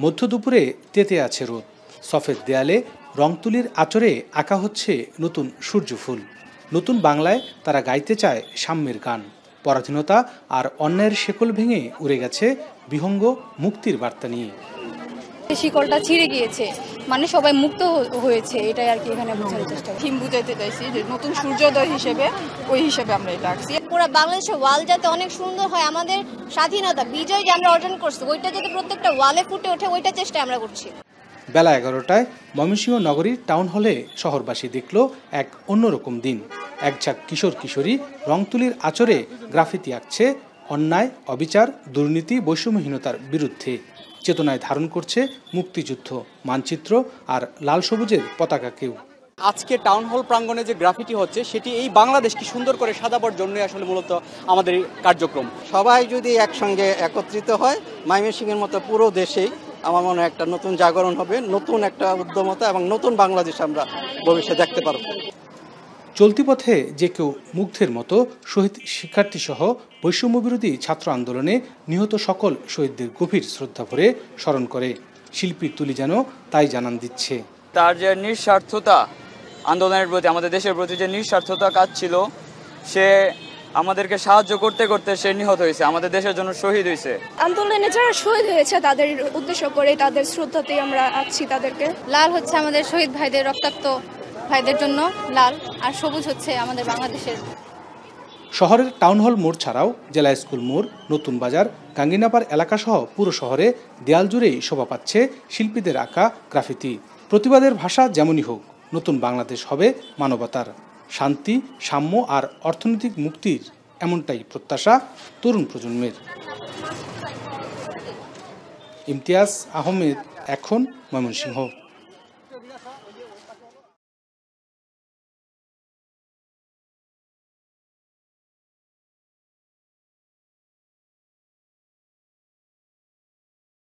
মধ্য দুপুরে তেতে আছে রোদ, সফেদ দেয়ালে রং তুলির আঁচড়ে আঁকা হচ্ছে নতুন সূর্যফুল। নতুন বাংলায় তারা গাইতে চায় সাম্যের গান। পরাধীনতা আর অন্যায়ের শেকল ভেঙে উড়ে গেছে বিহঙ্গ মুক্তির বার্তা নিয়ে। শিকলটা ছিঁড়ে গিয়েছে, মানে সবাই মুক্ত হয়েছে, এটাই আর কি এখানে বোঝানোর চেষ্টা করি। থিম বুঝাইতে চাইছি যে নতুন সূর্যোদয় হিসেবে ওই হিসেবে আমরা এটা আঁকছি। পুরো বাংলাদেশের ওয়াল যাতে অনেক সুন্দর হয়, আমাদের স্বাধীনতা বিজয় যে আমরা অর্জন করছি ওইটা যাতে প্রত্যেকটা ওয়ালে ফুটে ওঠে, ওইটা চেষ্টা আমরা করছি। বেলা 11টায় ময়মনসিংহ নগরীর টাউন হলে শহরবাসী দেখল এক অন্যরকম দিন। এক ঝাঁক কিশোর কিশোরী রং তুলির আঁচড়ে গ্রাফিতি আঁকছে অন্যায়, অবিচার, দুর্নীতি, বৈষম্যহীনতার বিরুদ্ধে। চেতনায় ধারণ করছে মুক্তিযুদ্ধ, মানচিত্র আর লাল সবুজের পতাকাকেও। আজকে টাউন হল প্রাঙ্গণে যে গ্রাফিটি হচ্ছে সেটি এই বাংলাদেশকে সুন্দর করে সাজাবার জন্যই আসলে মূলত আমাদের এই কার্যক্রম। সবাই যদি একসঙ্গে একত্রিত হয়, ময়মনসিংহের মতো পুরো দেশেই আমার মনে হয় একটা নতুন জাগরণ হবে, নতুন একটা উদ্যমতা এবং নতুন বাংলাদেশ আমরা ভবিষ্যতে দেখতে পারব। চলতি পথে যে কেউ মুগ্ধের মতো শহীদ শিক্ষার্থী সহ বৈষম্য বিরোধী ছাত্র আন্দোলনে নিহত সকল শহীদদের গভীর শ্রদ্ধা ভরে স্মরণ করে। শিল্পীর তুলি যেন তাই জানান দিচ্ছে। তার যে নিঃস্বার্থতা, আন্দোলনের প্রতি, আমাদের দেশের প্রতি যে নিঃস্বার্থতা কাজ ছিল, সে আমাদেরকে সাহায্য করতে করতে সে নিহত হয়েছে, আমাদের দেশের জন্য শহীদ হয়েছে। আন্দোলনে যারা শহীদ হয়েছে তাদের উদ্দেশ্য করে, তাদের শ্রদ্ধাতেই আমরা আছি তাদেরকে। লাল হচ্ছে আমাদের শহীদ ভাইদের, রক্তাক্ত ভাইদের জন্য লাল, আর সবুজ হচ্ছে আমাদের বাংলাদেশের। শহরের টাউন হল মোড় ছাড়াও জেলা স্কুল মোড়, নতুন বাজার, গাঙ্গিনাপাড় এলাকাসহ পুরো শহরে দেয়াল জুড়েই শোভা পাচ্ছে শিল্পীদের আঁকা গ্রাফিতি। প্রতিবাদের ভাষা যেমনই হোক, নতুন বাংলাদেশ হবে মানবতার, শান্তি, সাম্য আর অর্থনৈতিক মুক্তির, এমনটাই প্রত্যাশা তরুণ প্রজন্মের। ইমতিয়াজ আহমেদ, এখন, ময়মনসিংহ।